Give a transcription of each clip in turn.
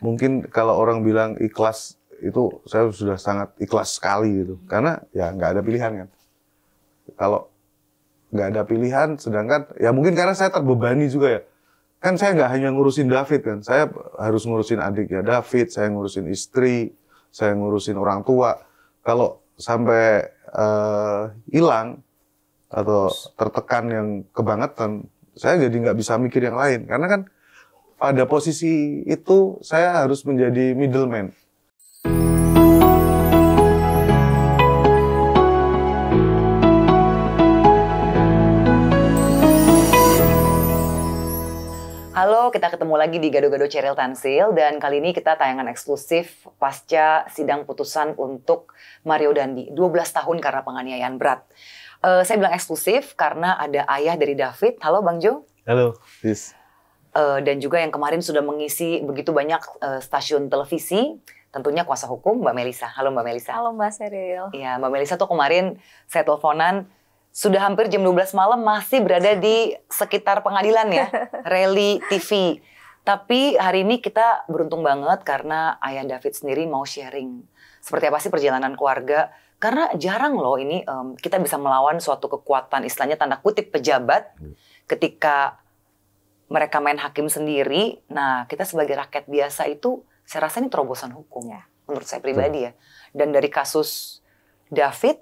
mungkin kalau orang bilang ikhlas itu saya sudah sangat ikhlas sekali gitu. Karena ya nggak ada pilihan kan. Kalau nggak ada pilihan, sedangkan ya mungkin karena saya terbebani juga ya. Kan saya nggak hanya ngurusin David kan, saya harus ngurusin adiknya David, saya ngurusin istri, saya ngurusin orang tua. Kalau sampai hilang atau tertekan yang kebangetan, saya jadi nggak bisa mikir yang lain. Karena kan pada posisi itu saya harus menjadi middleman. Halo, kita ketemu lagi di Gado-Gado Cheryl Tansil dan kali ini kita tayangan eksklusif pasca sidang putusan untuk Mario Dandi 12 tahun karena penganiayaan berat. Saya bilang eksklusif karena ada ayah dari David. Halo Bang Jo. Halo, Sis. Dan juga yang kemarin sudah mengisi begitu banyak stasiun televisi, tentunya kuasa hukum Mbak Melisa. Halo Mbak Melisa. Halo Mbak Cheryl. Iya, Mbak Melisa tuh kemarin saya teleponan sudah hampir jam 12 malam masih berada di sekitar pengadilan ya, Rally TV. Tapi hari ini kita beruntung banget karena ayah David sendiri mau sharing seperti apa sih perjalanan keluarga. Karena jarang loh ini kita bisa melawan suatu kekuatan istilahnya tanda kutip pejabat ketika mereka main hakim sendiri. Nah kita sebagai rakyat biasa itu saya rasa ini terobosan hukum ya, menurut saya pribadi ya. Dan dari kasus David,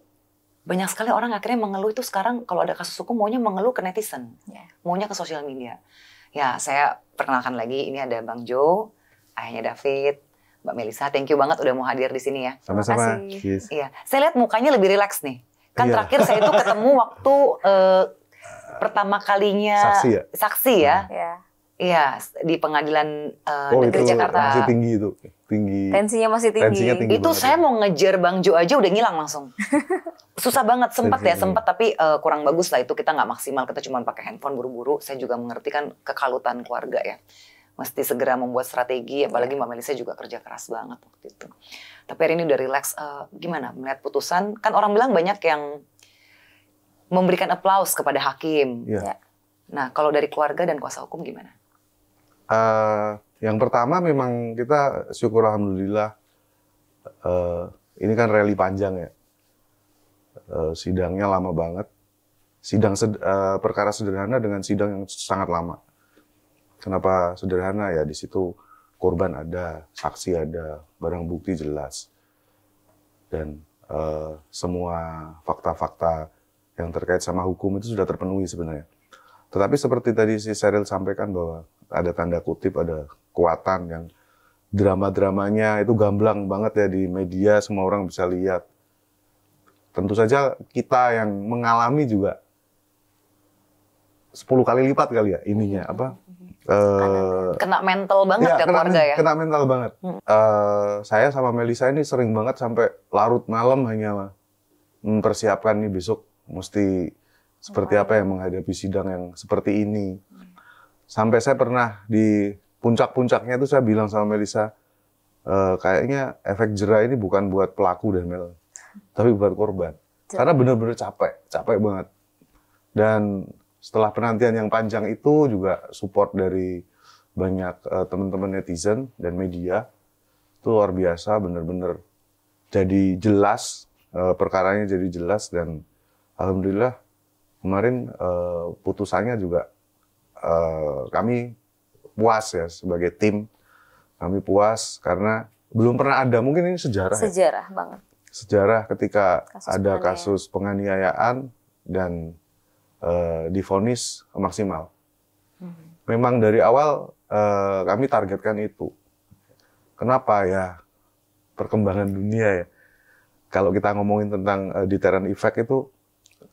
banyak sekali orang akhirnya mengeluh itu sekarang kalau ada kasus hukum maunya mengeluh ke netizen, maunya ke sosial media. Ya saya perkenalkan lagi, ini ada Bang Jo, ayahnya David, Mbak Melisa, thank you banget udah mau hadir di sini ya. Sama-sama. Iya, saya lihat mukanya lebih rileks nih. Kan terakhir saya itu ketemu waktu pertama kalinya saksi ya. Iya, di pengadilan negeri Jakarta. Masih tinggi itu, Tensinya masih tinggi. Itu saya mau ngejar Bang Jo aja udah ngilang langsung. Susah banget, sempat tapi kurang bagus lah itu, kita nggak maksimal, kita cuma pakai handphone buru-buru. Saya juga mengerti kan kekalutan keluarga ya, mesti segera membuat strategi, apalagi Mbak Melisa juga kerja keras banget waktu itu. Tapi hari ini udah relax. Gimana melihat putusan? Kan orang bilang banyak yang memberikan aplaus kepada hakim. Ya. Nah kalau dari keluarga dan kuasa hukum gimana? Yang pertama memang kita syukur alhamdulillah ini kan rally panjang ya. Sidangnya lama banget. Sidang perkara sederhana dengan sidang yang sangat lama. Kenapa sederhana ya? Di situ korban ada, saksi ada, barang bukti jelas. Dan semua fakta-fakta yang terkait sama hukum itu sudah terpenuhi sebenarnya. Tetapi seperti tadi si Cheryl sampaikan bahwa ada tanda kutip, ada kekuatan yang drama-dramanya itu gamblang banget ya di media, semua orang bisa lihat. Tentu saja kita yang mengalami juga 10 kali lipat kali ya ininya kena mental banget ya keluarga ya. Kena mental banget. Saya sama Melisa ini sering banget sampai larut malam hanya mempersiapkan nih besok mesti seperti apa yang menghadapi sidang yang seperti ini. Sampai saya pernah di puncak-puncaknya itu saya bilang sama Melisa, kayaknya efek jera ini bukan buat pelaku dan Mel, tapi buat korban. Karena benar-benar capek banget. Dan setelah penantian yang panjang itu juga support dari banyak teman-teman netizen dan media, itu luar biasa, benar-benar jadi jelas, perkaranya jadi jelas, dan alhamdulillah kemarin putusannya juga kami puas ya sebagai tim, kami puas karena belum pernah ada, mungkin ini sejarah banget. Sejarah ketika ada kasus penganiayaan dan divonis maksimal. Memang dari awal kami targetkan itu. Kenapa ya? Perkembangan dunia ya. Kalau kita ngomongin tentang deterrent effect itu,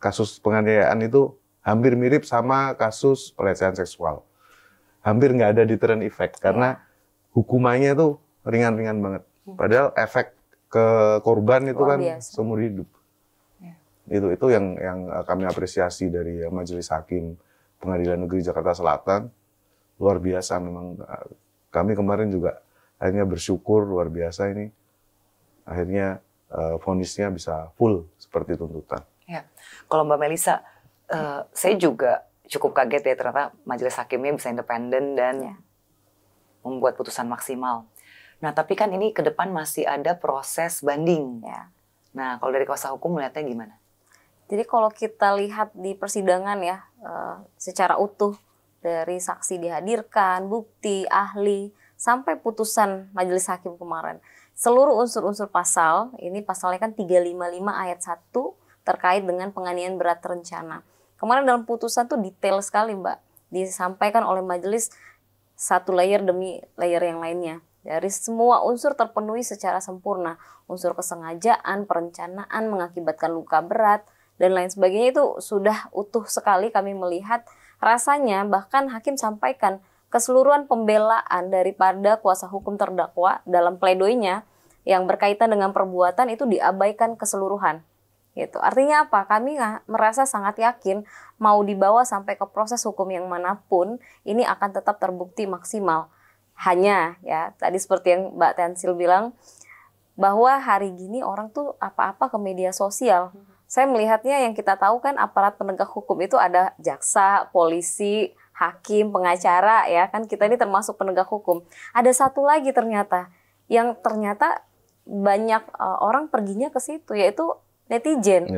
kasus penganiayaan itu hampir mirip sama kasus pelecehan seksual. Hampir nggak ada deterrent effect karena hukumannya itu ringan-ringan banget. Padahal efek ke korban itu kan seumur hidup. Itu yang kami apresiasi dari Majelis Hakim Pengadilan Negeri Jakarta Selatan. Luar biasa memang. Kami kemarin juga akhirnya bersyukur luar biasa ini. Akhirnya vonisnya bisa full seperti tuntutan. Ya, kalau Mbak Melisa, saya juga cukup kaget ya ternyata majelis hakimnya bisa independen dan membuat putusan maksimal. Nah, tapi kan ini ke depan masih ada proses banding. Ya. Nah, kalau dari kuasa hukum melihatnya gimana? Jadi kalau kita lihat di persidangan ya, secara utuh dari saksi dihadirkan, bukti, ahli, sampai putusan majelis hakim kemarin. Seluruh unsur-unsur pasal, ini pasalnya kan 355 ayat 1 terkait dengan penganiayaan berat terencana. Kemarin dalam putusan tuh detail sekali Mbak, disampaikan oleh majelis satu layer demi layer yang lainnya. Dari semua unsur terpenuhi secara sempurna. Unsur kesengajaan, perencanaan, mengakibatkan luka berat, dan lain sebagainya itu sudah utuh sekali kami melihat. Rasanya bahkan hakim sampaikan keseluruhan pembelaan daripada kuasa hukum terdakwa dalam pledoinya yang berkaitan dengan perbuatan itu diabaikan keseluruhan. Gitu. Artinya apa? Kami merasa sangat yakin mau dibawa sampai ke proses hukum yang manapun ini akan tetap terbukti maksimal. Hanya ya tadi seperti yang Mbak Tensil bilang bahwa hari gini orang tuh apa-apa ke media sosial. Saya melihatnya yang kita tahu kan aparat penegak hukum itu ada jaksa, polisi, hakim, pengacara ya kan kita ini termasuk penegak hukum. Ada satu lagi ternyata yang ternyata banyak orang perginya ke situ yaitu netizen.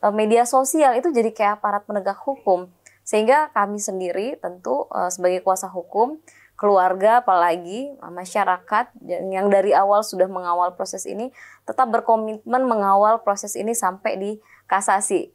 Media sosial itu jadi kayak aparat penegak hukum. Sehingga kami sendiri tentu sebagai kuasa hukum, keluarga apalagi masyarakat yang dari awal sudah mengawal proses ini tetap berkomitmen mengawal proses ini sampai di kasasi.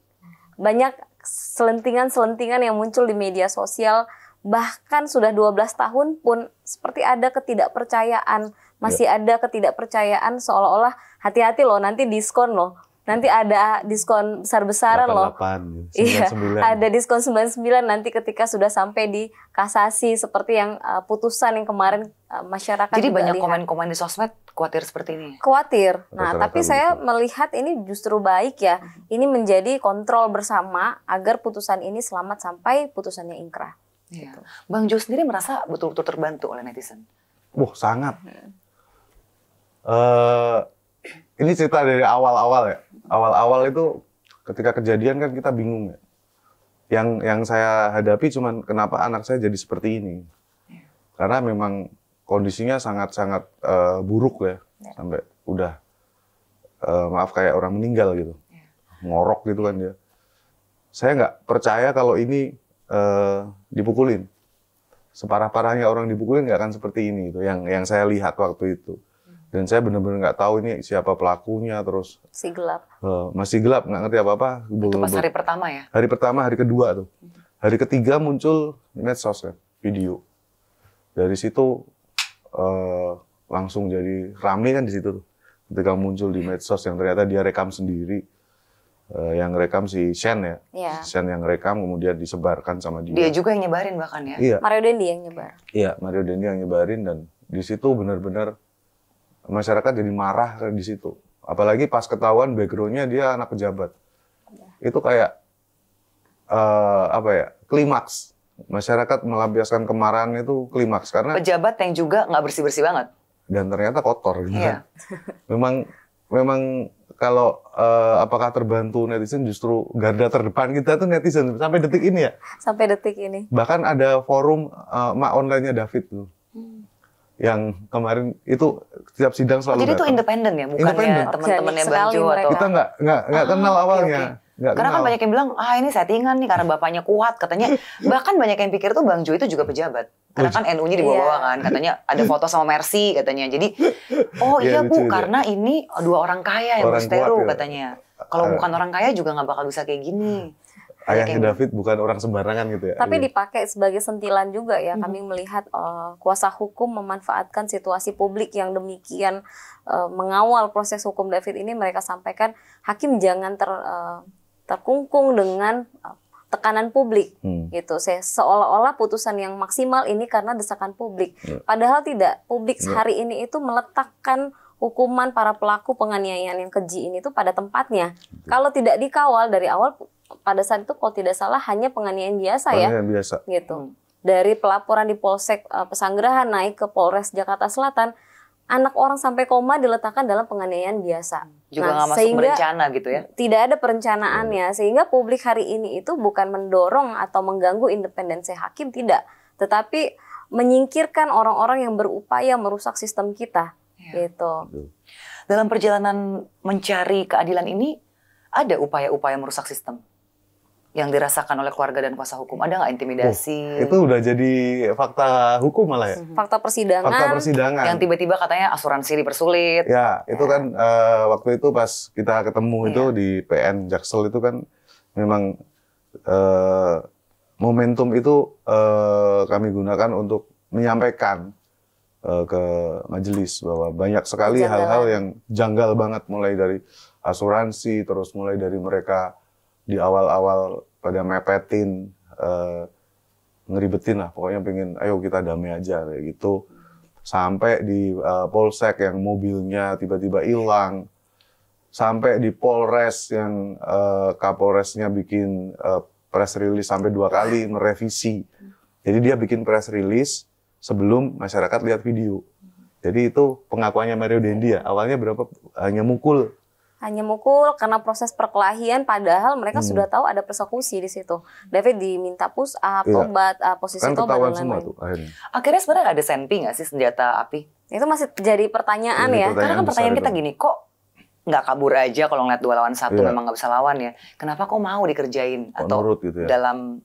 Banyak selentingan-selentingan yang muncul di media sosial bahkan sudah 12 tahun pun seperti ada ketidakpercayaan, masih ada ketidakpercayaan seolah-olah hati-hati loh nanti diskon loh. Nanti ada diskon besar-besaran loh. 88, 99. Iya, ada diskon 99 nanti ketika sudah sampai di kasasi seperti yang putusan yang kemarin masyarakat. Jadi banyak lihat. komen-komen di sosmed khawatir seperti ini. Khawatir. Nah, Rata-rata tapi saya melihat ini justru baik ya. Ini menjadi kontrol bersama agar putusan ini selamat sampai putusannya ingkrah. Iya. Bang Jo sendiri merasa betul-betul terbantu oleh netizen? Wah, sangat. Ini cerita dari awal-awal ya. Awal-awal itu ketika kejadian kan kita bingung ya. Yang saya hadapi cuman kenapa anak saya jadi seperti ini. Karena memang kondisinya sangat-sangat buruk ya. Sampai udah maaf kayak orang meninggal gitu. Ngorok gitu kan dia. Saya nggak percaya kalau ini dipukulin. Separah-parahnya orang dipukulin nggak akan seperti ini gitu. Yang saya lihat waktu itu. Dan saya benar-benar nggak tahu ini siapa pelakunya, terus masih gelap, nggak ngerti apa-apa. Itu pas hari pertama ya? Hari pertama, hari kedua tuh. Hari ketiga muncul medsos kan, video. Dari situ langsung jadi rame kan di situ tuh. Ketika muncul di medsos yang ternyata dia rekam sendiri, yang rekam si Shen ya, Shen yang rekam kemudian disebarkan sama dia. Dia juga yang nyebarin bahkan ya? Iya. Mario Dendi yang nyebar. Iya, Mario Dendi yang nyebarin dan di situ benar-benar masyarakat jadi marah di situ. Apalagi pas ketahuan background-nya dia anak pejabat. Itu kayak apa ya? Klimaks. Masyarakat melampiaskan kemarahan itu klimaks karena pejabat yang juga nggak bersih-bersih banget. Dan ternyata kotor gitu. Iya. Memang kalau apakah terbantu netizen, justru garda terdepan kita tuh netizen sampai detik ini ya. Sampai detik ini. Bahkan ada forum mak online-nya David tuh. Yang kemarin itu setiap sidang selalu jadi itu independen ya, bukannya teman-temannya Bang Jo atau kita nggak kenal awalnya. Okay. Karena kan banyak yang bilang ini settingan nih karena bapaknya kuat katanya. Bahkan banyak yang pikir tuh Bang Jo itu juga pejabat. Karena kan NU-nya dibawa-bawa kan, katanya ada foto sama Mercy katanya. Jadi iya Bu, karena ini dua orang kaya yang berseteru katanya. Kalau bukan orang kaya juga nggak bakal bisa kayak gini. Ayahnya David bukan orang sembarangan gitu ya. Tapi dipakai sebagai sentilan juga ya. Kami melihat kuasa hukum memanfaatkan situasi publik yang demikian mengawal proses hukum David ini. Mereka sampaikan hakim jangan terkungkung dengan tekanan publik gitu. Seolah-olah putusan yang maksimal ini karena desakan publik. Padahal tidak. Publik hari ini itu meletakkan hukuman para pelaku penganiayaan yang keji ini tuh pada tempatnya. Kalau tidak dikawal dari awal, pada saat itu kalau tidak salah hanya penganiayaan biasa ya. Biasa. Gitu. Dari pelaporan di Polsek Pesanggerahan naik ke Polres Jakarta Selatan, anak orang sampai koma diletakkan dalam penganiayaan biasa. Juga nggak masuk berencana gitu ya? Tidak ada perencanaannya, sehingga publik hari ini itu bukan mendorong atau mengganggu independensi hakim, tidak. Tetapi menyingkirkan orang-orang yang berupaya merusak sistem kita. Gitu. Dalam perjalanan mencari keadilan ini, ada upaya-upaya merusak sistem yang dirasakan oleh keluarga dan kuasa hukum? Ada nggak intimidasi? Itu udah jadi fakta hukum malah ya? Fakta persidangan. Fakta persidangan. Yang tiba-tiba katanya asuransi dipersulit. Ya, itu kan waktu itu pas kita ketemu itu di PN Jaksel itu kan memang momentum itu kami gunakan untuk menyampaikan ke majelis bahwa banyak sekali hal-hal yang janggal banget, mulai dari asuransi, terus mulai dari mereka di awal-awal pada mepetin, ngeribetin lah, pokoknya pengen ayo kita damai aja kayak gitu. Sampai di Polsek yang mobilnya tiba-tiba hilang, sampai di Polres yang Kapolresnya bikin press release sampai 2 kali merevisi. Jadi dia bikin press release sebelum masyarakat lihat video. Jadi itu pengakuannya Mario Dendi ya, awalnya berapa? Hanya mukul karena proses perkelahian, padahal mereka sudah tahu ada persekusi di situ. David diminta push up, tobat, posisi kan tobat ketahuan dan semua lain-lain. tuh akhirnya. Akhirnya sebenarnya ada senpi nggak sih senjata api? Itu masih jadi pertanyaan ya. Karena kan pertanyaan kita gini, kok nggak kabur aja kalau ngeliat 2 lawan 1 memang nggak bisa lawan ya? Kenapa kok mau dikerjain? Atau nurut gitu ya? Dalam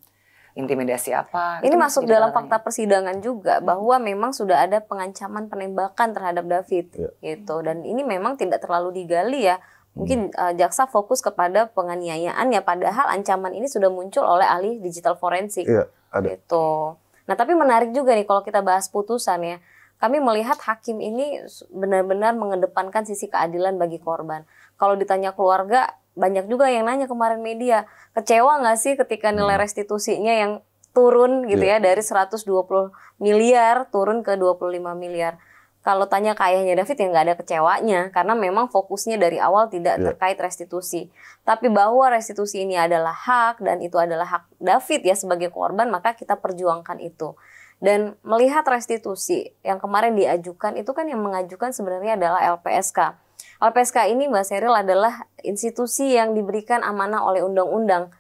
intimidasi apa? Ini Itu masuk jadi dalam pertanyaan. fakta persidangan juga bahwa memang sudah ada pengancaman penembakan terhadap David gitu, dan ini memang tidak terlalu digali ya. Mungkin jaksa fokus kepada penganiayaan ya, padahal ancaman ini sudah muncul oleh ahli digital forensik. Iya, ada. Gitu. Nah, tapi menarik juga nih kalau kita bahas putusan ya. Kami melihat hakim ini benar-benar mengedepankan sisi keadilan bagi korban. Kalau ditanya keluarga, banyak juga yang nanya kemarin media, kecewa nggak sih ketika nilai restitusinya yang turun gitu ya, dari 120 miliar turun ke 25 miliar. Kalau tanya ke ayahnya David ya nggak ada kecewanya, karena memang fokusnya dari awal tidak terkait restitusi. Tapi bahwa restitusi ini adalah hak dan itu adalah hak David ya sebagai korban, maka kita perjuangkan itu. Dan melihat restitusi yang kemarin diajukan, itu kan yang mengajukan sebenarnya adalah LPSK. LPSK ini Mbak Sheryl adalah institusi yang diberikan amanah oleh undang-undang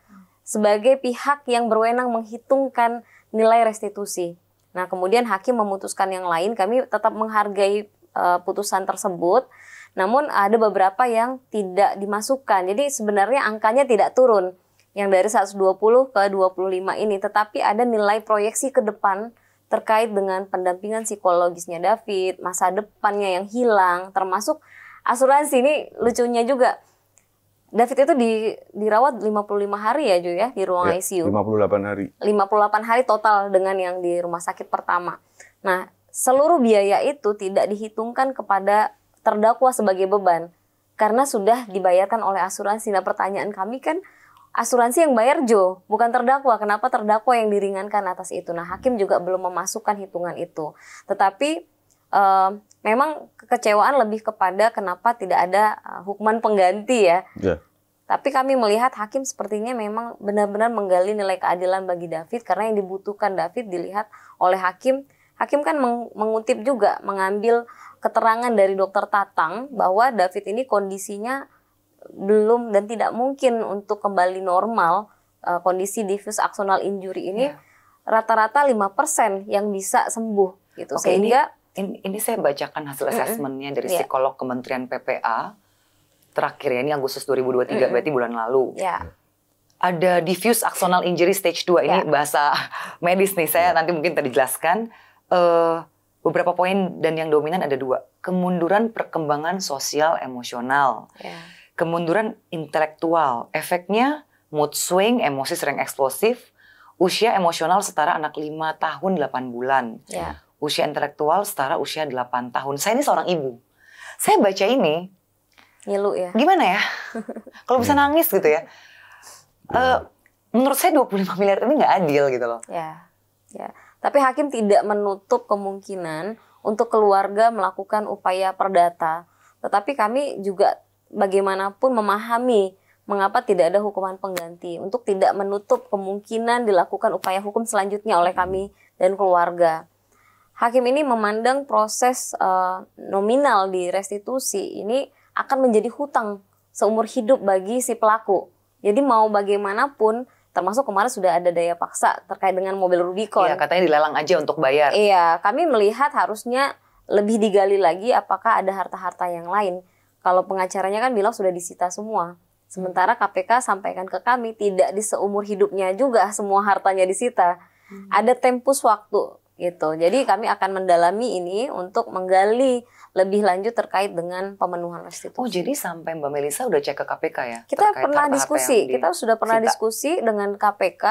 sebagai pihak yang berwenang menghitungkan nilai restitusi. Nah, kemudian hakim memutuskan yang lain, kami tetap menghargai putusan tersebut, namun ada beberapa yang tidak dimasukkan. Jadi sebenarnya angkanya tidak turun, yang dari 120 ke 25 ini, tetapi ada nilai proyeksi ke depan terkait dengan pendampingan psikologisnya David, masa depannya yang hilang, termasuk asuransi. Ini lucunya juga, David itu dirawat 55 hari ya Ju ya, di ruang ICU. 58 hari. 58 hari total dengan yang di rumah sakit pertama. Nah, seluruh biaya itu tidak dihitungkan kepada terdakwa sebagai beban, karena sudah dibayarkan oleh asuransi. Nah, pertanyaan kami kan, asuransi yang bayar Jo, bukan terdakwa. Kenapa terdakwa yang diringankan atas itu? Nah, hakim juga belum memasukkan hitungan itu. Tetapi memang kekecewaan lebih kepada kenapa tidak ada hukuman pengganti ya. Tapi kami melihat hakim sepertinya memang benar-benar menggali nilai keadilan bagi David, karena yang dibutuhkan David dilihat oleh hakim. Hakim kan mengutip juga, mengambil keterangan dari dokter Tatang bahwa David ini kondisinya belum dan tidak mungkin untuk kembali normal. Kondisi diffuse axonal injury ini rata-rata 5% yang bisa sembuh gitu. Oke, Sehingga ini saya bacakan hasil asesmennya dari psikolog Kementerian PPA terakhir ya, ini Agustus 2023, berarti bulan lalu. Ada diffuse axonal injury stage 2, ini bahasa medis nih, saya nanti mungkin tadi jelaskan. Beberapa poin dan yang dominan ada 2. Kemunduran perkembangan sosial emosional, kemunduran intelektual, efeknya mood swing, emosi sering eksplosif, usia emosional setara anak 5 tahun 8 bulan. Usia intelektual setara usia 8 tahun. Saya ini seorang ibu. Saya baca ini, ngilu ya. Gimana ya? Kalau bisa nangis gitu ya. Menurut saya 25 miliar ini nggak adil gitu loh. Ya. Tapi hakim tidak menutup kemungkinan untuk keluarga melakukan upaya perdata. Tetapi kami juga bagaimanapun memahami mengapa tidak ada hukuman pengganti, untuk tidak menutup kemungkinan dilakukan upaya hukum selanjutnya oleh kami dan keluarga. Hakim ini memandang proses nominal di restitusi ini akan menjadi hutang seumur hidup bagi si pelaku. Jadi mau bagaimanapun termasuk kemarin sudah ada daya paksa terkait dengan mobil Rubicon. Iya, katanya dilelang aja untuk bayar. Iya, kami melihat harusnya lebih digali lagi apakah ada harta-harta yang lain. Kalau pengacaranya kan bilang sudah disita semua. Sementara KPK sampaikan ke kami tidak di seumur hidupnya juga semua hartanya disita. Ada tempus waktu gitu. Jadi kami akan mendalami ini untuk menggali lebih lanjut terkait dengan pemenuhan restitusi. Oh, jadi sampai Mbak Melisa udah cek ke KPK ya? Kita terkait pernah harta-harta diskusi, yang kita sudah pernah disita. diskusi dengan KPK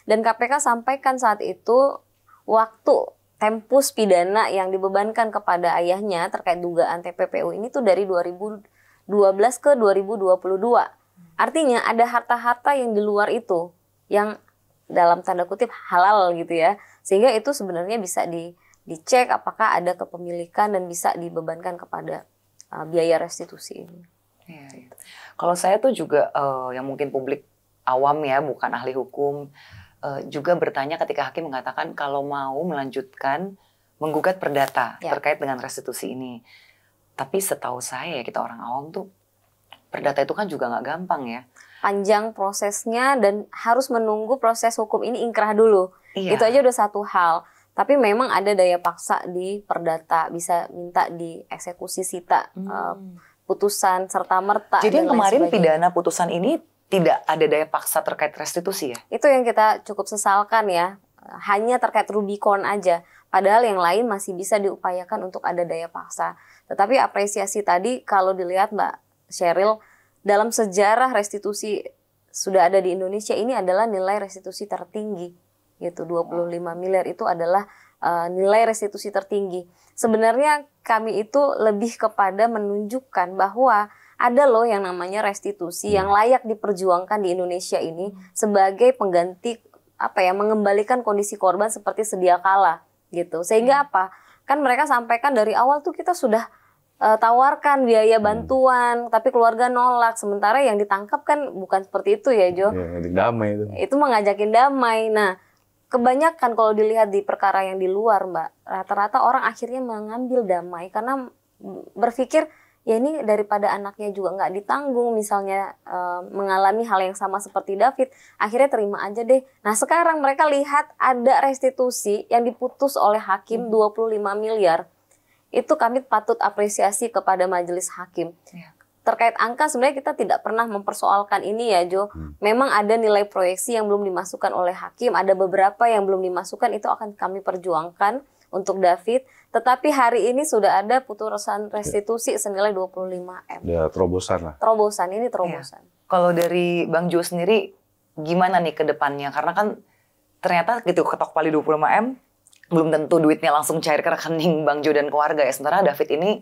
dan KPK sampaikan saat itu waktu tempus pidana yang dibebankan kepada ayahnya terkait dugaan TPPU ini tuh dari 2012 ke 2022. Artinya ada harta-harta yang di luar itu yang dalam tanda kutip halal gitu ya. Sehingga itu sebenarnya bisa dicek apakah ada kepemilikan dan bisa dibebankan kepada biaya restitusi ini. Iya, iya. Kalau saya tuh juga yang mungkin publik awam ya, bukan ahli hukum, juga bertanya ketika hakim mengatakan kalau mau melanjutkan menggugat perdata terkait dengan restitusi ini. Tapi setahu saya ya, kita orang awam tuh perdata itu kan juga nggak gampang ya. Panjang prosesnya dan harus menunggu proses hukum ini ingkrah dulu. Iya. Itu aja udah satu hal. Tapi memang ada daya paksa di perdata, bisa minta dieksekusi sita, putusan serta merta. Jadi yang kemarin sebagainya. pidana putusan ini tidak ada daya paksa terkait restitusi ya? Itu yang kita cukup sesalkan ya. Hanya terkait Rubicon aja. Padahal yang lain masih bisa diupayakan untuk ada daya paksa. Tetapi apresiasi tadi kalau dilihat Mbak Sheryl, dalam sejarah restitusi sudah ada di Indonesia ini adalah nilai restitusi tertinggi. Gitu, 25 miliar itu adalah nilai restitusi tertinggi. Sebenarnya kami itu lebih kepada menunjukkan bahwa ada loh yang namanya restitusi yang layak diperjuangkan di Indonesia ini sebagai pengganti mengembalikan kondisi korban seperti sedia kala gitu. Sehingga apa? Kan mereka sampaikan dari awal tuh kita sudah tawarkan biaya bantuan, tapi keluarga nolak. Sementara yang ditangkap kan bukan seperti itu ya, Jo. Ya, damai itu. Itu mengajakin damai. Nah, kebanyakan kalau dilihat di perkara yang di luar, Mbak, rata-rata orang akhirnya mengambil damai karena berpikir ya ini daripada anaknya juga nggak ditanggung, misalnya mengalami hal yang sama seperti David, akhirnya terima aja deh. Nah, sekarang mereka lihat ada restitusi yang diputus oleh hakim 25 miliar. Itu kami patut apresiasi kepada majelis hakim. Ya. Terkait angka sebenarnya kita tidak pernah mempersoalkan ini ya, Jo. Memang ada nilai proyeksi yang belum dimasukkan oleh hakim, ada beberapa yang belum dimasukkan, itu akan kami perjuangkan untuk David. Tetapi hari ini sudah ada putusan restitusi senilai 25 M. Ya, terobosan lah. Terobosan, ini terobosan. Ya. Kalau dari Bang Jo sendiri, gimana nih ke depannya? Karena kan ternyata gitu ketok palu 25 M, belum tentu duitnya langsung cair ke rekening Bang Jo dan keluarga ya. Sementara David ini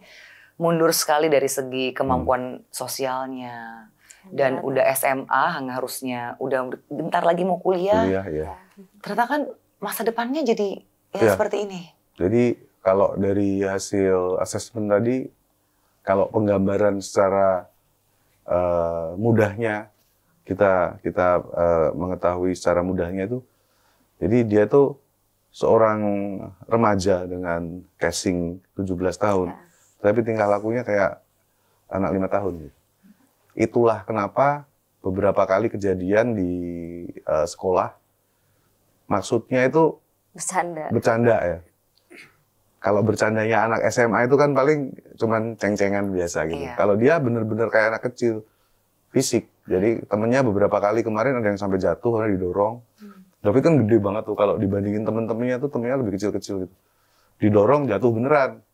mundur sekali dari segi kemampuan sosialnya. Dan udah SMA harusnya, udah bentar lagi mau kuliah. Ya. Ternyata kan masa depannya jadi seperti ini. Jadi kalau dari hasil asesmen tadi, kalau penggambaran secara mudahnya, kita mengetahui secara mudahnya itu, jadi dia tuh seorang remaja dengan casing 17 tahun, tapi tingkah lakunya kayak anak 5 tahun. Itulah kenapa beberapa kali kejadian di sekolah, maksudnya itu bercanda ya. Kalau bercandanya anak SMA itu kan paling cuman ceng-cengan biasa gitu. Iya. Kalau dia bener-bener kayak anak kecil, fisik. Jadi temennya beberapa kali kemarin ada yang sampai jatuh karena didorong. David kan gede banget tuh, kalau dibandingin temen-temennya tuh temennya lebih kecil-kecil gitu. Didorong jatuh beneran.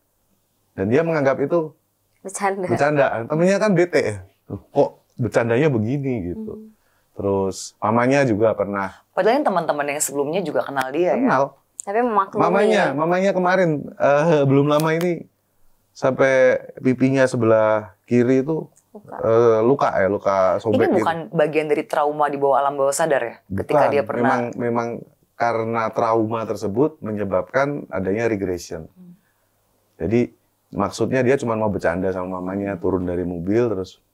Dan dia menganggap itu bercanda. Temennya kan bete ya. Kok bercandanya begini gitu. Terus mamanya juga pernah. Padahal teman-teman yang sebelumnya juga kenal dia kenal. ya. Tapi memaklumi. Mamanya kemarin belum lama ini sampai pipinya sebelah kiri itu luka sobek. Ini bukan bagian dari trauma di bawah alam bawah sadar ya? Ketika dia pernah. Memang karena trauma tersebut menyebabkan adanya regression. Jadi maksudnya dia cuma mau bercanda sama mamanya, turun dari mobil terus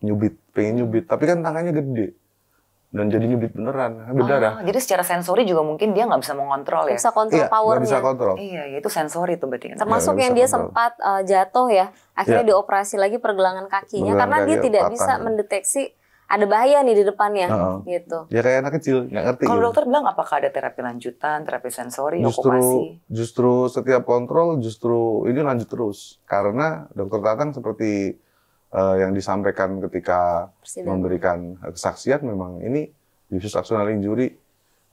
pengen nyubit, tapi kan tangannya gede. Dan jadi nyubit beneran, berdarah. Jadi secara sensori juga mungkin dia nggak bisa mengontrol ya? Bisa kontrol powernya. Nggak bisa kontrol. Iya, itu sensori tuh berarti kan. Termasuk yang dia sempat jatuh ya, akhirnya dioperasi lagi pergelangan kakinya karena dia tidak bisa mendeteksi ada bahaya nih di depannya, gitu. Ya kayak anak kecil, nggak ngerti. Kalau gitu. dokter bilang apakah ada terapi lanjutan, terapi sensori, okupasi? Justru setiap kontrol justru ini lanjut terus. Karena dokter Tatang seperti yang disampaikan ketika memberikan kesaksian, memang ini diffuse axonal injury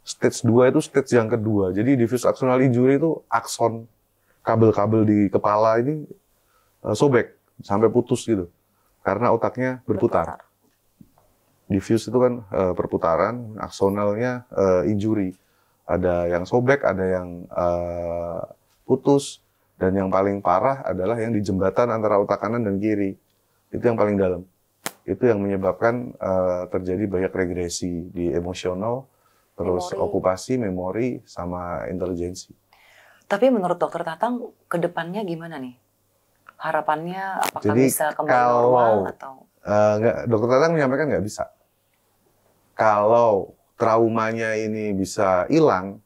stage 2 itu stage yang kedua. Jadi diffuse axonal injury itu akson, kabel-kabel di kepala ini sobek sampai putus gitu. Karena otaknya berputar. Diffuse itu kan perputaran, aksonalnya injury. Ada yang sobek, ada yang putus, dan yang paling parah adalah yang di jembatan antara otak kanan dan kiri. Itu yang paling dalam. Itu yang menyebabkan terjadi banyak regresi di emosional, terus okupasi, memori, sama intelijensi. Tapi menurut dokter Tatang, ke depannya gimana nih? Harapannya apakah bisa kembali normal atau? Dokter Tatang menyampaikan nggak bisa. Kalau traumanya ini bisa hilang,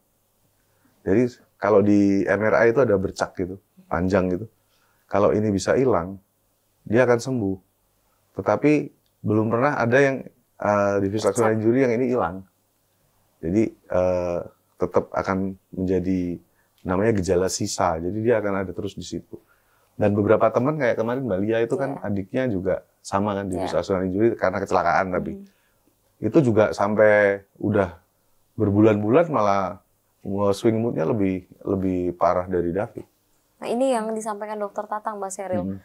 jadi kalau di MRI itu ada bercak gitu, panjang gitu. Kalau ini bisa hilang, dia akan sembuh. Tetapi belum pernah ada yang diffuse axonal injury yang ini hilang. Jadi tetap akan menjadi namanya gejala sisa. Jadi dia akan ada terus di situ. Dan beberapa teman kayak kemarin Mbak Lia itu kan adiknya juga sama kan diffuse axonal injury karena kecelakaan tapi. Itu juga sampai udah berbulan-bulan malah swing moodnya lebih parah dari David. Nah ini yang disampaikan dokter Tatang, Mbak Sheryl.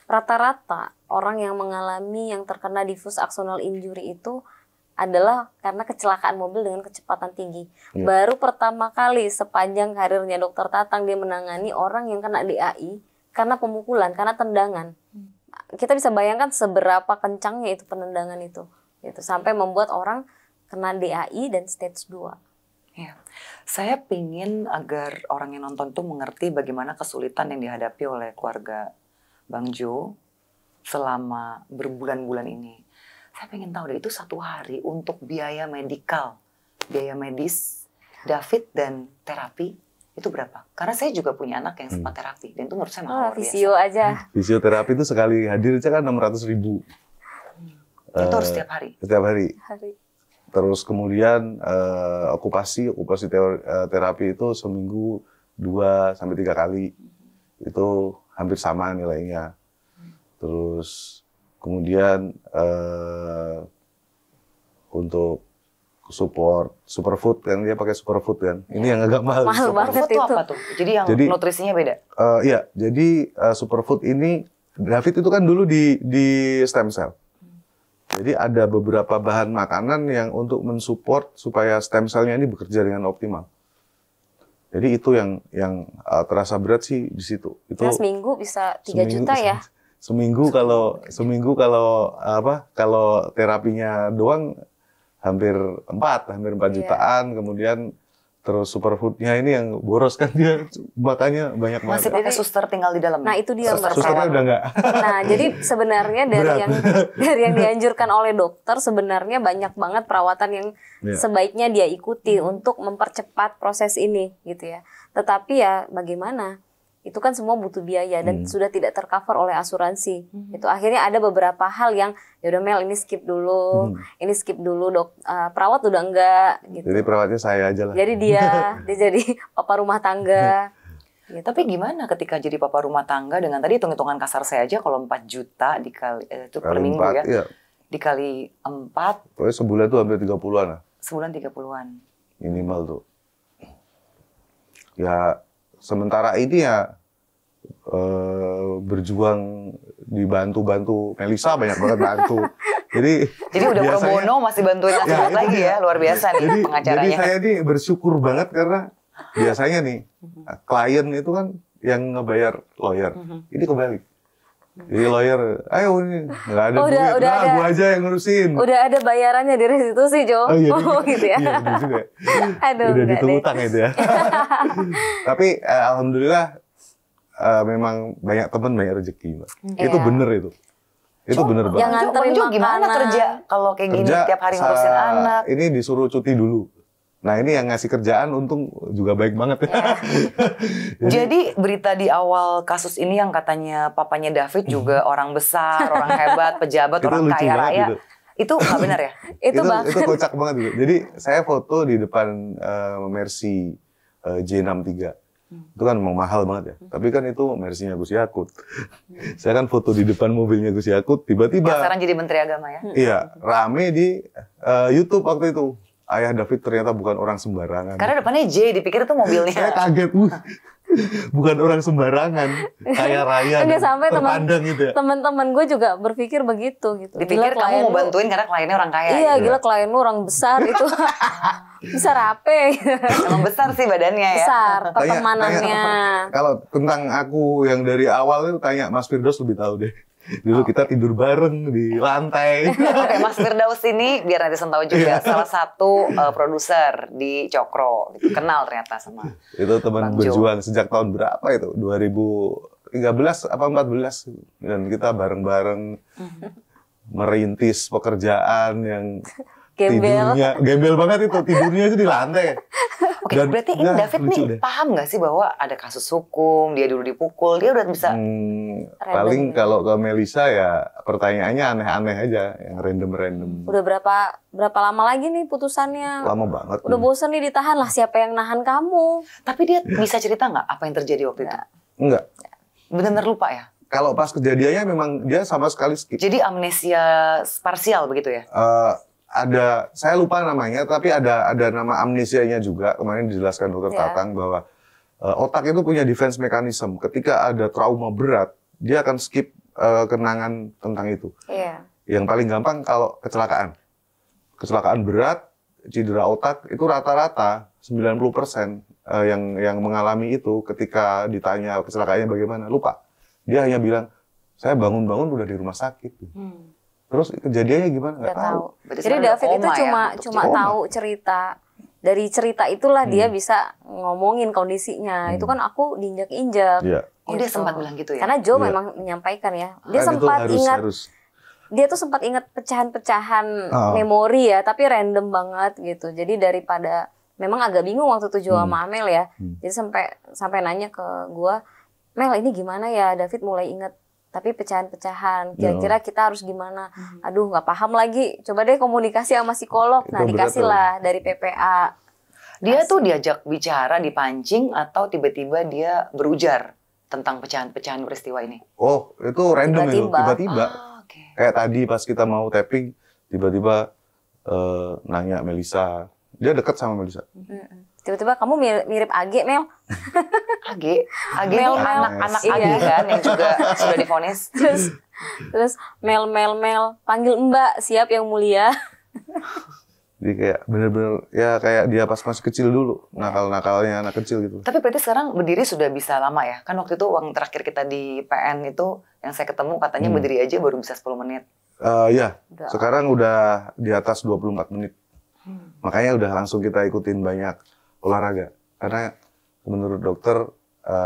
Rata-rata orang yang mengalami yang terkena diffuse axonal injury itu adalah karena kecelakaan mobil dengan kecepatan tinggi. Baru pertama kali sepanjang karirnya dokter Tatang dia menangani orang yang kena DAI karena pemukulan, karena tendangan. Kita bisa bayangkan seberapa kencangnya itu penendangan itu. Gitu, sampai membuat orang kena DAI dan stage 2. Ya. Saya pingin agar orang yang nonton tuh mengerti bagaimana kesulitan yang dihadapi oleh keluarga Bang Jo selama berbulan-bulan ini. Saya pengen tahu deh, itu satu hari untuk biaya medikal, biaya medis, David dan terapi, itu berapa? Karena saya juga punya anak yang sempat terapi, dan itu menurut saya mahal luar biasa. Fisio aja. Fisioterapi itu sekali hadir aja kan 600.000. Itu harus setiap hari? Setiap hari. Terus kemudian okupasi terapi itu seminggu 2 sampai 3 kali. Itu hampir sama nilainya. Terus kemudian untuk support superfood kan dia pakai superfood kan. Ini yang agak mahal. Mahal banget itu itu. apa tuh? Jadi yang nutrisinya beda? Iya, jadi superfood ini David itu kan dulu di stem cell. Jadi ada beberapa bahan makanan yang untuk mensupport supaya stem cell-nya ini bekerja dengan optimal. Jadi itu yang terasa berat sih di situ. Itu seminggu bisa 3 juta ya? Seminggu kalau terapinya doang hampir 4 jutaan. Kemudian terus superfoodnya ini yang boros kan dia makanya banyak banget. Masih pakai suster tinggal di dalam. Nah itu dia Mbak. Susternya udah enggak. Nah jadi sebenarnya dari yang dianjurkan oleh dokter sebenarnya banyak banget perawatan yang sebaiknya dia ikuti untuk mempercepat proses ini gitu ya. Tetapi ya bagaimana? Itu kan semua butuh biaya dan sudah tidak tercover oleh asuransi. Itu akhirnya ada beberapa hal yang ya udah Mel ini skip dulu, dok. Perawat udah enggak gitu. Jadi perawatnya saya aja lah. Jadi dia jadi papa rumah tangga. Gitu. Tapi gimana ketika jadi papa rumah tangga dengan tadi hitung-hitungan kasar saya aja kalau 4 juta dikali itu per minggu 4, ya. Dikali 4. Pokoknya sebulan tuh hampir 30-an lah. Sebulan 30-an. Minimal tuh. Ya sementara ini ya berjuang dibantu Melisa banyak banget bantu. Jadi udah pro bono masih bantuin Asmat lagi ya, luar biasa nih pengacaranya. Jadi saya nih bersyukur banget karena biasanya nih klien itu kan yang ngebayar lawyer. Ini kebalik. Jadi lawyer, ayo ini nggak ada duit, gua aja yang ngurusin. Udah ada bayarannya di restitusi, Jo. Oh iya, gitu ya. Iya, gitu juga. Aduh, udah dihitung utang itu ya. Tapi alhamdulillah memang banyak teman banyak rezeki, Mbak. Itu bener itu. Itu bener banget. Yang nganterin makanan. Gimana kerja kalau kayak gini tiap hari ngurusin anak? Ini disuruh cuti dulu. Nah ini yang ngasih kerjaan untung juga baik banget ya. Jadi berita di awal kasus ini yang katanya papanya David juga orang besar, orang hebat, pejabat, orang kaya raya. Itu nggak benar ya? Itu bahkan itu kocak banget gitu. Jadi saya foto di depan Mercy J63. Itu kan memang mahal banget ya. Tapi kan itu Mercy-nya Gus Yakut. Saya kan foto di depan mobilnya Gus Yakut, tiba-tiba Yang sekarang jadi Menteri Agama ya? iya, rame di YouTube waktu itu. Ayah David ternyata bukan orang sembarangan. Karena depannya J, dipikir itu mobilnya. Saya kaget, bukan orang sembarangan, kaya raya, Enggak sampai terpandang gitu ya. teman-teman gue juga berpikir begitu gitu. Dipikir Gila, kamu klien mau lu- bantuin karena kliennya orang kaya. Iya, gitu. gila klien lu orang besar itu. Besar apa? Emang besar sih badannya ya. Besar pertemanannya. Kalau tentang aku yang dari awal itu tanya Mas Firdaus lebih tahu deh. Dulu kita tidur bareng di lantai. Oke, Mas Firdaus ini biar netizen tahu juga salah satu produser di Cokro, gitu. Kenal ternyata sama. Itu teman Bang Jo. berjuang sejak tahun berapa itu? 2013 apa 14 dan kita bareng-bareng merintis pekerjaan yang Gembel. tidurnya gembel banget itu, tidurnya itu di lantai. Oke, berarti ini David lucu nih paham nggak sih bahwa ada kasus hukum, dia dulu dipukul, dia udah bisa. Paling kalau ke Melisa ya pertanyaannya aneh-aneh aja, yang random-random. Udah berapa lama lagi nih putusannya? Lama banget. Udah bosan nih ditahan lah, siapa yang nahan kamu? Tapi dia bisa cerita nggak apa yang terjadi waktu itu? Enggak. Benar-benar lupa ya? Kalau pas kejadiannya memang dia sama sekali skip. Jadi amnesia parsial begitu ya? Ada, saya lupa namanya, tapi ada nama amnesianya juga. Kemarin dijelaskan dokter Ya. Tatang bahwa otak itu punya defense mechanism. Ketika ada trauma berat, dia akan skip kenangan tentang itu. Iya. Yang paling gampang kalau kecelakaan. Kecelakaan berat, cedera otak, itu rata-rata 90% yang mengalami itu ketika ditanya kecelakaannya bagaimana, lupa. Dia hanya bilang, saya bangun-bangun udah di rumah sakit. Terus kejadiannya gimana? Nggak tahu. Berarti Jadi sebenarnya udah David itu koma ya? cuma Koma. tahu cerita. Dari cerita itulah dia bisa ngomongin kondisinya. Itu kan aku diinjak-injak. Iya. Oh, dia Gitu. sempat bilang gitu ya? Karena Joe Iya. memang menyampaikan ya. Dia Kan itu sempat ingat, harus. dia tuh sempat ingat pecahan-pecahan Oh. memori ya, tapi random banget gitu. Jadi daripada memang agak bingung waktu itu Joe sama Amel ya. Jadi sampai nanya ke gua, Mel ini gimana ya? David mulai ingat tapi pecahan-pecahan. Kira-kira kita harus gimana? Aduh, nggak paham lagi. Coba deh komunikasi sama psikolog. Nah, Itu berat dikasih tuh. lah dari PPA. Dia tuh diajak bicara, dipancing, atau tiba-tiba dia berujar tentang pecahan-pecahan peristiwa ini? Oh, itu random itu, Tiba-tiba. tiba-tiba. Oke. Kayak tadi pas kita mau tapping, tiba-tiba nanya Melisa. Dia dekat sama Melisa. Tiba-tiba kamu mirip Age, Mel. AG ini Mel. anak Iya. AG kan yang juga sudah divonis. Terus Mel, panggil Mbak, siap yang mulia. Jadi kayak bener-bener ya kayak dia pas masih kecil dulu, nakal-nakalnya anak kecil gitu. Tapi berarti sekarang berdiri sudah bisa lama ya? Kan waktu itu uang terakhir kita di PN itu yang saya ketemu katanya berdiri aja baru bisa 10 menit. Ya, Udah. sekarang udah di atas 24 menit. Makanya udah langsung kita ikutin banyak olahraga. Karena menurut dokter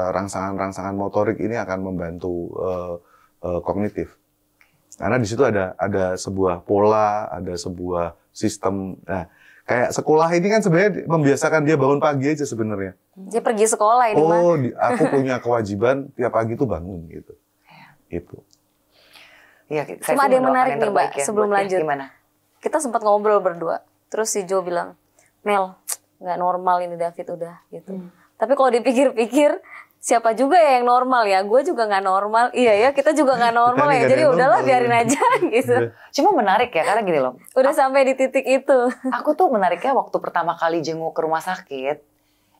rangsangan-rangsangan motorik ini akan membantu kognitif. Karena di situ ada sebuah pola, ada sebuah sistem. Nah, kayak sekolah ini kan sebenarnya membiasakan dia bangun pagi aja sebenarnya. Dia pergi sekolah ini mah. Oh, aku punya kewajiban tiap pagi tuh bangun gitu. Itu. Iya, saya Cuma sih ada yang mendoakan menarik nih, Mbak, terbaik ya sebelum buat dia. lanjut. Gimana? Kita sempat ngobrol berdua. Terus si Joe bilang, Mel, nggak normal ini David udah gitu. Tapi kalau dipikir-pikir, siapa juga ya yang normal ya? Gue juga nggak normal. Iya ya, kita juga nggak normal Kita nih ya. nggak Jadi ada yang udahlah normal. biarin aja gitu. Cuma menarik ya, karena gini loh. Udah sampai di titik itu. Aku tuh menariknya waktu pertama kali jenguk ke rumah sakit,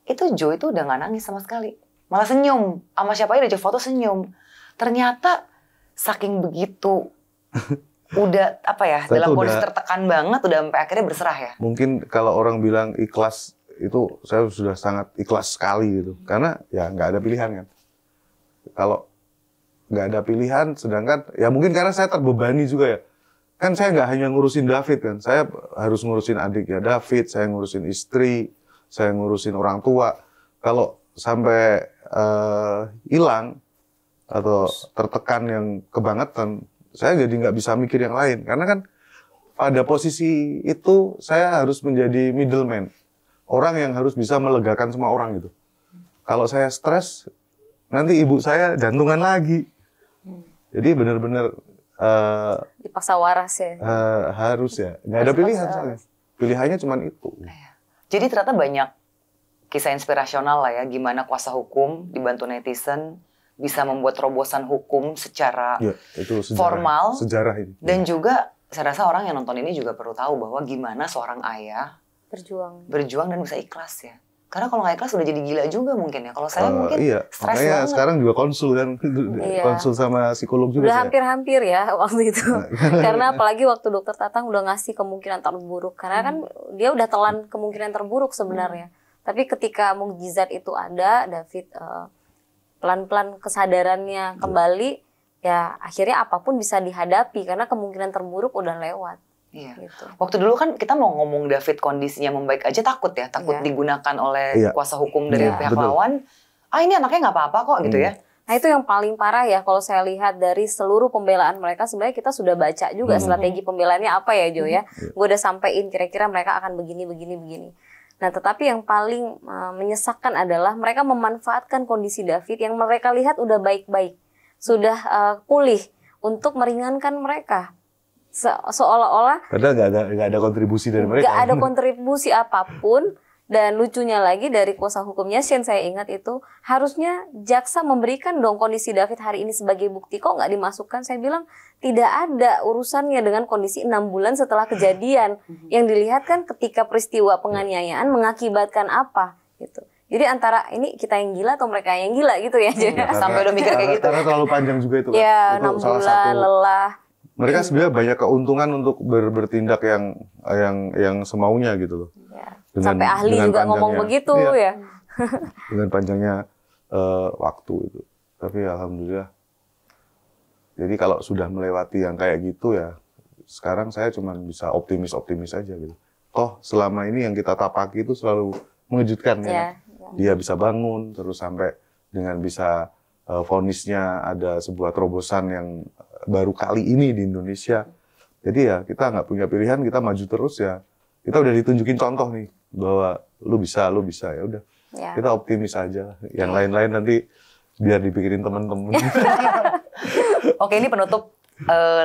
itu Joe itu udah nggak nangis sama sekali. Malah senyum. Sama siapa aja diajak foto senyum. Ternyata saking begitu udah apa ya, Saya dalam tuh kondisi udah- tertekan banget, udah sampai akhirnya berserah ya. Mungkin kalau orang bilang ikhlas, itu saya sudah sangat ikhlas sekali gitu. Karena ya nggak ada pilihan kan. Kalau nggak ada pilihan, sedangkan ya mungkin karena saya terbebani juga ya. Kan saya nggak hanya ngurusin David kan, saya harus ngurusin adiknya David, saya ngurusin istri, saya ngurusin orang tua. Kalau sampai hilang atau tertekan yang kebangetan, saya jadi nggak bisa mikir yang lain. Karena kan pada posisi itu saya harus menjadi middleman. Orang yang harus bisa melegakan semua orang gitu. Kalau saya stres, nanti ibu saya jantungan lagi. Jadi benar-benar Dipaksa waras ya. Harus ya, nggak ada pilihan soalnya. Pilihannya cuma itu. Jadi ternyata banyak kisah inspirasional lah ya, gimana kuasa hukum dibantu netizen bisa membuat terobosan hukum secara Ya, itu sejarah, formal. Sejarah ini. Dan juga saya rasa orang yang nonton ini juga perlu tahu bahwa gimana seorang ayah berjuang dan bisa ikhlas ya. Karena kalau nggak ikhlas udah jadi gila juga mungkin ya. Kalau saya mungkin iya. stres Makanya banget. sekarang juga konsul kan, konsul sama psikolog juga. Udah hampir-hampir ya waktu itu. Karena apalagi waktu dokter Tatang udah ngasih kemungkinan terburuk. Karena kan dia udah telan kemungkinan terburuk sebenarnya. Tapi ketika mukjizat itu ada, David pelan-pelan kesadarannya kembali, ya akhirnya apapun bisa dihadapi karena kemungkinan terburuk udah lewat. Iya. Gitu. Waktu dulu kan kita mau ngomong David kondisinya membaik aja takut ya, takut digunakan oleh kuasa hukum dari pihak lawan. Ini anaknya nggak apa-apa kok gitu ya. Nah itu yang paling parah ya kalau saya lihat dari seluruh pembelaan mereka, sebenarnya kita sudah baca juga strategi pembelaannya apa ya Jo ya. Gue udah sampein kira-kira mereka akan begini. Nah tetapi yang paling menyesakkan adalah mereka memanfaatkan kondisi David yang mereka lihat udah baik-baik, sudah pulih untuk meringankan mereka. Seolah-olah Padahal nggak ada kontribusi dari mereka. nggak ada kontribusi apapun. Dan lucunya lagi dari kuasa hukumnya Shane, saya ingat itu harusnya jaksa memberikan dong kondisi David hari ini sebagai bukti, kok nggak dimasukkan. Saya bilang tidak ada urusannya dengan kondisi 6 bulan setelah kejadian. Yang dilihat kan ketika peristiwa penganiayaan mengakibatkan apa gitu. Jadi antara ini kita yang gila atau mereka yang gila gitu ya. Sampai udah mikir kayak gitu. Karena terlalu panjang juga itu kan. Ya, Itu 6 bulan lelah. Mereka sebenarnya banyak keuntungan untuk bertindak yang semaunya gitu loh. Ya. Dengan- Sampai ahli dengan juga ngomong panjangnya. begitu Iya. ya. Dengan panjangnya waktu itu. Tapi alhamdulillah. Jadi kalau sudah melewati yang kayak gitu ya, sekarang saya cuma bisa optimis aja gitu. Toh selama ini yang kita tapaki itu selalu mengejutkan Ya. kan. Dia bisa bangun terus sampai dengan bisa vonisnya ada sebuah terobosan yang baru kali ini di Indonesia. Jadi ya kita nggak punya pilihan, kita maju terus ya. Kita udah ditunjukin contoh nih bahwa lu bisa ya udah. Ya. Kita optimis aja. Yang lain-lain nanti biar dipikirin teman-teman. Oke, ini penutup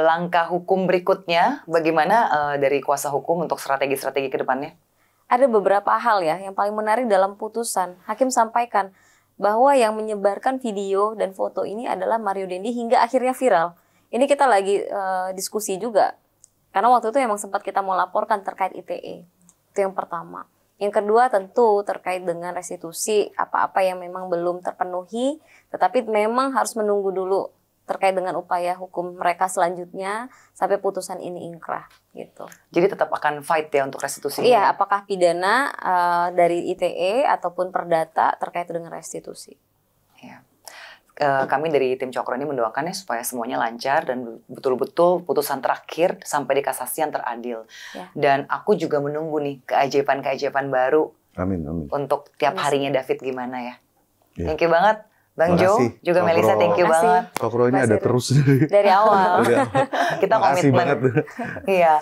langkah hukum berikutnya. Bagaimana dari kuasa hukum untuk strategi-strategi ke depannya? Ada beberapa hal ya yang paling menarik dalam putusan. Hakim sampaikan bahwa yang menyebarkan video dan foto ini adalah Mario Dendi hingga akhirnya viral. Ini kita lagi diskusi juga. Karena waktu itu emang sempat kita mau laporkan terkait ITE. Itu yang pertama. Yang kedua tentu terkait dengan restitusi apa-apa yang memang belum terpenuhi. Tetapi memang harus menunggu dulu terkait dengan upaya hukum mereka selanjutnya sampai putusan ini ingkrah gitu. Jadi tetap akan fight ya untuk restitusi. Iya, apakah pidana dari ITE ataupun perdata terkait dengan restitusi. Ya. Kami dari tim Cokro ini mendoakannya supaya semuanya lancar dan betul-betul putusan terakhir sampai di kasasi yang teradil. Ya. Dan aku juga menunggu nih keajaiban-keajaiban baru Amin. untuk tiap harinya David gimana ya. Ya. Thank you banget Bang Jo, Makasih, juga Cokro. Melisa, thank you Makasih. banget. Cokro ini Mas ada Heru. terus. Dari awal. Kita Makasih komitmen. banget. Iya.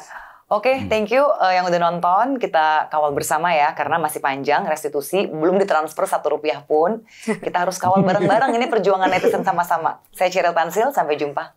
Oke, thank you yang udah nonton. Kita kawal bersama ya, karena masih panjang restitusi, belum ditransfer Rp1 pun. Kita harus kawal bareng-bareng, ini perjuangan netizen sama-sama. Saya Cheryl Tansil, sampai jumpa.